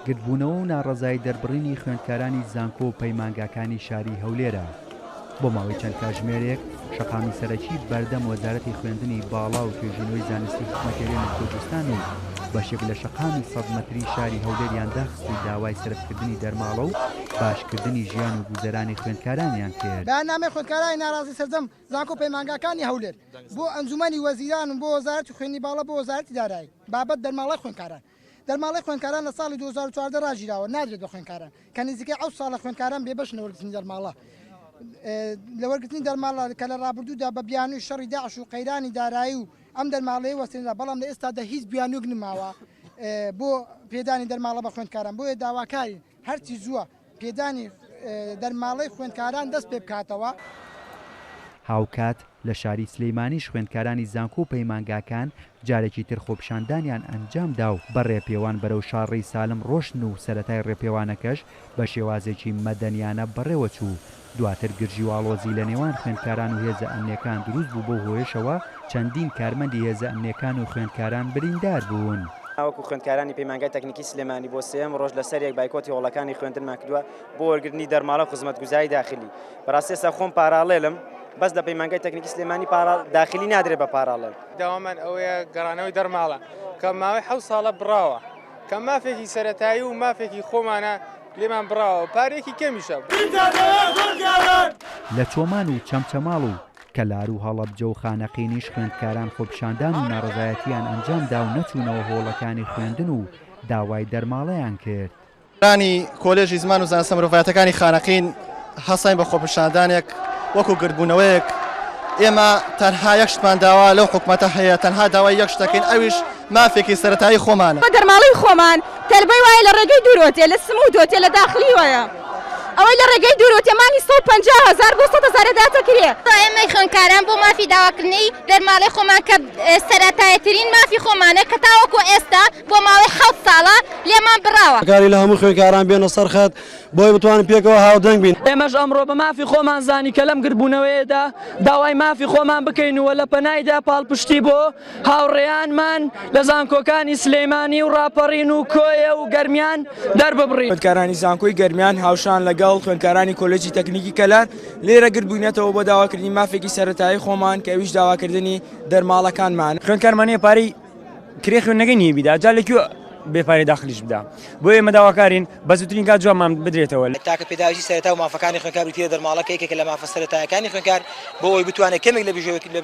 گرتبوونەوە و ناڕەزایی دەربڕینی خوێندکارانی زانکۆ و پەیمانگاکانی شاری هەولێرە. بۆ ماوەی چەند کاتژمێرێک شەقامی سەرەکی بەردەم وەزارەتی خوێندنی باڵا و توێژینەوەی زانستی حکوومەتیێرانی کوردستان و بەشێک لە شەقامی 100 مەتری شاری هەولێریان داخستی داوای سەرفکردنی دەرماڵە و باشکردنی ژیان و گوزەرانی خوێندکارانیان کرد. بەیاننامەی خوێندکارانی ناڕازی سەردەم زانکۆ و پەیمانگاکانی هەولێر بۆ ئەنجومەنی وەزیران و بۆ وەزارەتی خوێندنی باڵا بۆ وەزارەتی دارایی بابەت دەرماڵەی خوێندکاران. دەرماڵەی خوێندکاران لە ساڵی 2014 ڕاگیراوە نادرێت بە خوێندکاران کە نزیکەی 7 ساڵە خوێندکاران بێبەشنە وەرگرتنی دەرماڵە. لە وەرگرتنی دەرماڵە کە لە ڕابردوودا بە بیانووی شەڕی داعش و قەیرانی دارایی و ئەم دەرماڵەیە وەستێنرا، بەڵام لە ئێستادا هیچ بیانوویەک نماوە بۆ پێدانی دەرماڵە بە خوێندکاران. بۆیە داواکاری هەرچی زووە پێدانی دەرماڵەی خوێندکاران دەست پێ بکاتەوە. هاوکات لە شاری سلەیمانیش خوێندکارانی زانکۆ و پەیمانگاکان جارێکی تر خۆپیشاندانیان ئەنجامدا و بە ڕێپێوان بەرەو شاڕەی سالم ڕۆشن و سەرەتای ڕێپێوانەکەش بە شێوازێکی مەدەنیانە بەڕێوە چوو. دواتر گرژی واڵۆزی لە نێوان خوێندکاران و هێزە ئەمنیەکان دروست بوو بۆ هۆیشەوە چەندین کارمەندی هێزە ئەمنیەکان و خوێندکاران بریندار بوون. وەکو خوێندکارانی پەیمانگای تەکنیکی سلێمانی بۆ سێم ڕۆژ لەسەر یەک بایکۆتی هۆڵەکانی خوێندنمان کردووە بۆ وەرگرتنی دەرماڵە و خزمەتگوزاری داخلی. بەڕاستی ئێستا خۆم پاراڵێلم بەس لە پەیمانگای تەکنیکی سلێمانی داخلی نادرێت بە پاراڵێن. داوامان ئەوەیە گەڕانەوەی دەرماڵە کە ماوەی 7 ساڵە بڕاوە کە مافێکی سەرەتایی و مافێکی خۆمانە لێمان بڕاوە پارێکی کەمیشە. لە چۆمان و چەمچەماڵ و کەلار و هەڵەبجە و خانەقینیش خوێندکاران خۆپیشاندان و ناڕزایەتیان ئەنجامدا و نەچوونەوە هۆڵەکانی خوێندن و داوای دەرماڵەیان کرد. رانی کۆلێژی زمان و زانستە مرۆڤایەتەکانی خانەقین هەساین بە خۆپیشاندانێک وەکو گردبوونەوەیەک. ئێمە تەنها یەک شتمان داوا لەو حکومەتە هەیە، تەنها داوای یەک شتەکەین، ئەویش مافێکی سەرەتایی خۆمانە. بە دەرماڵەی خۆمان تەلبەی وایە لە ڕێگەی دوورۆتێ لە سمودۆتێ لە داخلی وایە ئەوەی لە ڕێگەی دوورۆتێمانی 150,000 بۆ 100,000 داتەکرێ. ئێمەی خوێندکاران بۆ مافی داواکردنی دەرماڵەی خۆمان کە سەرەتاییترین مافی خۆمانە کە تاوەکو ئێستا بۆ ماوەی 7 ساڵە لێمان بڕاوە. کاری لە هەموو خوێندکاران بێنە سەرخەت بۆی بتوانین پێکەوە هاودەنگ بین. ئێمەش ئەمڕۆ بە مافی خۆمان زانی کە لەم گربوونەوەیەدا داوای مافی خۆمان بکەینەوە لە پەنایدا پاڵپشتی بۆ هاوڕێیانمان لە زانکۆکانی سلەیمانی و ڕاپەڕین و کۆیە و گەرمیان دەرببڕین. خوێندکارانی زانکۆی گەرمیان هاوشان لەگەڵ خوێندکارانی کۆلێجی تەکنیکی کەلار لێرە گربوونێتەوە بۆ داواکردنی مافێکی سەرەتایی خۆمان کە ئەویش داواکردنی دەرماڵەکانمان. خوێندکارمانەیە پارەی کرێ خوێندنەکەی نییە بیدا جا لەکوێ بێپارەی داخلیش بدا بۆ ئێمە داواکارین بە زووترین کات جوابمان بدرێتەوە. تاکە پێداویستی سەرەتا و مافەکانی خوێندکار بریتیە دەرماڵەکە یەکێکە لە مافە سەرەتاییەکانی خوێندکار بۆ ئەوی بتوانێت کەمێک لە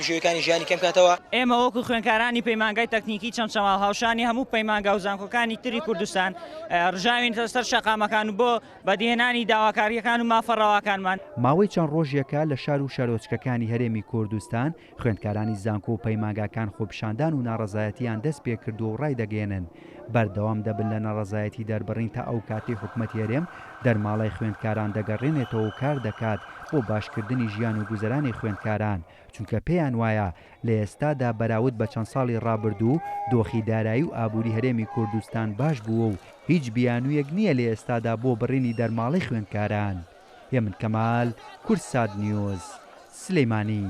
بژێوەکانی ژیانی کەم کاتەوە. ئێمە وەکو خوێندکارانی پەیمانگای تەکنیکی چەمچەماڵ هاوشانی هەموو پەیمانگا و زانکۆکانی تری کوردستان ڕژاوین سەر شەقامەکان و بۆ بەدیهێنانی داواکاریەکان و مافەڕەواکانمان. ماوەی چەند ڕۆژێکە لە شار و شارۆچکەکانی هەرێمی کوردستان خوێندکارانی زانکۆ و پەیمانگاکان خۆپیشاندان و ناڕەزایەتیان دەست پێ کردو و ڕای دەگەێنن. بەردەوام دەبن لە ناڕەزایەتی دەربڕین تا ئەو کاتی حکومەتی هەرێم دەرماڵەی خوێندکاران دەگەڕێنێتەوە و کار دەکات بۆ باشکردنی ژیان و گوزەرانی خوێندکاران، چونکە پێیان وایە لە ئێستادا بەراورد بە چەند ساڵی ڕابردوو دۆخی دارایی و ئابووری هەرێمی کوردستان باش بووە و هیچ بیانوویەک نییە لە ئێستادا بۆ بڕینی دەرماڵەی خوێندکاران. هێمن کەمال، کورسات نیوز، سلەیمانی.